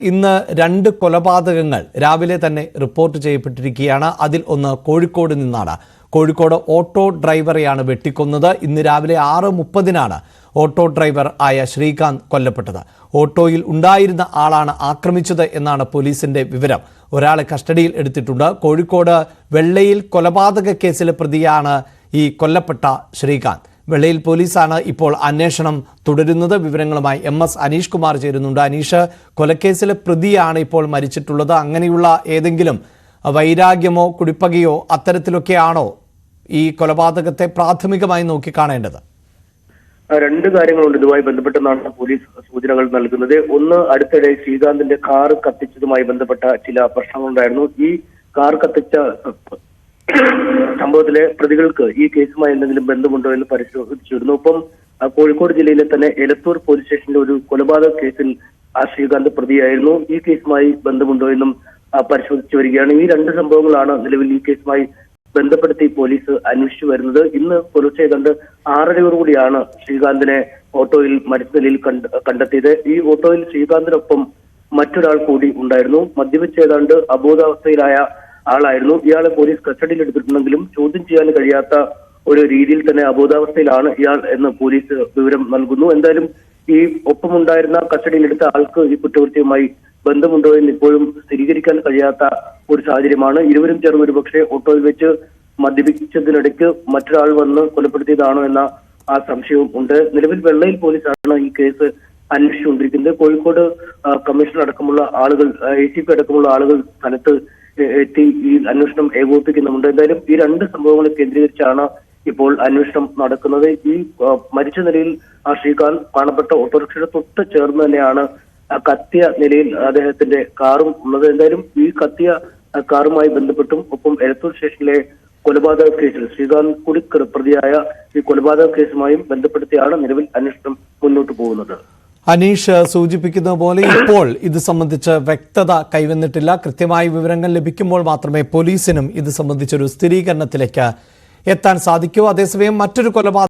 ഇന്ന് രണ്ട് കൊലപാതകങ്ങൾ രാവിലെ തന്നെ റിപ്പോർട്ട് ചെയ്യപ്പെട്ടിരിക്കുകയാണ്. അതിൽ ഒന്ന് കോഴിക്കോട് നിന്നാണ്. കോഴിക്കോട് ഓട്ടോ ഡ്രൈവറെയാണ് വെട്ടിക്കൊന്നത്. ഇന്ന് രാവിലെ 6:30 ഓട്ടോ ഡ്രൈവർ ആയ ശ്രീകാന്ത് കൊല്ലപ്പെട്ടത്. ഓട്ടോയിൽ ഉണ്ടായിരുന്ന ആളാണ് ആക്രമിച്ചത് എന്നാണ് പോലീസിന്റെ വിവരം. ഒരാളെ കസ്റ്റഡിയിൽ എടുത്തിട്ടുണ്ട്. കോഴിക്കോട് വെള്ളയിൽ കൊലപാതക കേസിലെ പ്രതിയാണ് ഈ കൊല്ലപ്പെട്ട ശ്രീകാന്ത്. വെള്ളയിൽ പോലീസാണ് ഇപ്പോൾ അന്വേഷണം തുടരുന്നത്. വിവരങ്ങളുമായി MS അനീഷ് കുമാർ ചേരുന്നുണ്ട്. അനീഷ്, കൊലക്കേസിലെ പ്രതിയാണ് ഇപ്പോൾ മരിച്ചിട്ടുള്ളത്. അങ്ങനെയുള്ള ഏതെങ്കിലും വൈരാഗ്യമോ കുടിപ്പകയോ അത്തരത്തിലൊക്കെയാണോ ഈ കൊലപാതകത്തെ പ്രാഥമികമായി നോക്കിക്കാണേണ്ടത്? രണ്ട് കാര്യങ്ങളുണ്ട് ഇതുമായി ബന്ധപ്പെട്ടെന്നാണ് പോലീസ് സൂചനകൾ നൽകുന്നത്. ഒന്ന്, അടുത്തിടെ ശ്രീകാന്തിന്റെ കാർ കത്തിച്ചതുമായി ബന്ധപ്പെട്ട ചില പ്രശ്നങ്ങളുണ്ടായിരുന്നു. ഈ കാർ കത്തിച്ച സംഭവത്തിലെ പ്രതികൾക്ക് ഈ കേസുമായി എന്തെങ്കിലും ബന്ധമുണ്ടോ എന്ന് പരിശോധിച്ചിരുന്നു. ഒപ്പം കോഴിക്കോട് ജില്ലയിലെ തന്നെ എലത്തൂർ പോലീസ് സ്റ്റേഷനിലെ ഒരു കൊലപാതക കേസിൽ ശ്രീകാന്ത് പ്രതിയായിരുന്നു. ഈ കേസുമായി ബന്ധമുണ്ടോ എന്നും പരിശോധിച്ചു വരികയാണ്. ഈ രണ്ട് സംഭവങ്ങളാണ് നിലവിൽ ഈ കേസുമായി ബന്ധപ്പെടുത്തി പോലീസ് അന്വേഷിച്ചു വരുന്നത്. ഇന്ന് പുലർച്ചെ 6:30 ശ്രീകാന്തിനെ ഓട്ടോയിൽ മരിച്ച നിലയിൽ കണ്ടെത്തിയത്. ഈ ഓട്ടോയിൽ ശ്രീകാന്തിനൊപ്പം മറ്റൊരാൾ കൂടി ഉണ്ടായിരുന്നു. മദ്യപിച്ച് ഏതാണ്ട് അബോധാവസ്ഥയിലായ ആളായിരുന്നു. ഇയാളെ പോലീസ് കസ്റ്റഡിയിൽ എടുത്തിട്ടുണ്ടെങ്കിലും ചോദ്യം ചെയ്യാൻ കഴിയാത്ത ഒരു രീതിയിൽ തന്നെ അബോധാവസ്ഥയിലാണ് ഇയാൾ എന്ന് പോലീസ് വിവരം നൽകുന്നു. എന്തായാലും ഈ ഒപ്പമുണ്ടായിരുന്ന കസ്റ്റഡിയിലെടുത്ത ആൾക്ക് ഈ കുറ്റകൃത്യവുമായി ബന്ധമുണ്ടോ എന്ന് ഇപ്പോഴും സ്ഥിരീകരിക്കാൻ കഴിയാത്ത ഒരു സാഹചര്യമാണ്. ഇരുവരും ചേർന്ന് ഒരുപക്ഷെ ഓട്ടോയിൽ വെച്ച് മദ്യപിച്ചതിനിടയ്ക്ക് മറ്റൊരാൾ വന്ന് കൊലപ്പെടുത്തിയതാണോ എന്ന ആ സംശയവും ഉണ്ട്. നിലവിൽ വെള്ളയിൽ പോലീസാണ് ഈ കേസ് അന്വേഷിച്ചുകൊണ്ടിരിക്കുന്നത്. കോഴിക്കോട് കമ്മീഷണർ അടക്കമുള്ള ആളുകൾ, ACP അടക്കമുള്ള ആളുകൾ സ്ഥലത്ത് എത്തി ഈ അന്വേഷണം ഏകോപിപ്പിക്കുന്നുണ്ട്. എന്തായാലും ഈ രണ്ട് സംഭവങ്ങളെ കേന്ദ്രീകരിച്ചാണ് ഇപ്പോൾ അന്വേഷണം നടക്കുന്നത്. ഈ മരിച്ച നിലയിൽ ശ്രീകാന്ത് കാണപ്പെട്ട ഓട്ടോറിക്ഷയുടെ തൊട്ട് ചേർന്ന് തന്നെയാണ് കത്തിയ നിലയിൽ അദ്ദേഹത്തിന്റെ കാറും ഉള്ളത്. എന്തായാലും ഈ കത്തിയ കാറുമായി ബന്ധപ്പെട്ടും ഒപ്പം എലത്തൂർ സ്റ്റേഷനിലെ കൊലപാതക കേസിൽ ശ്രീകാന്ത് കൂടി പ്രതിയായ ഈ കൊലപാതക കേസുമായും ബന്ധപ്പെടുത്തിയാണ് നിലവിൽ അന്വേഷണം മുന്നോട്ട് പോകുന്നത്. അനീഷ് സൂചിപ്പിക്കുന്ന പോലെ ഇപ്പോൾ ഇത് സംബന്ധിച്ച് വ്യക്തത കൈവന്നിട്ടില്ല. കൃത്യമായ വിവരങ്ങൾ ലഭിക്കുമ്പോൾ മാത്രമേ പോലീസിനും ഇത് സംബന്ധിച്ചൊരു സ്ഥിരീകരണത്തിലേക്ക് എത്താൻ സാധിക്കൂ. അതേസമയം മറ്റൊരു കൊലപാതകം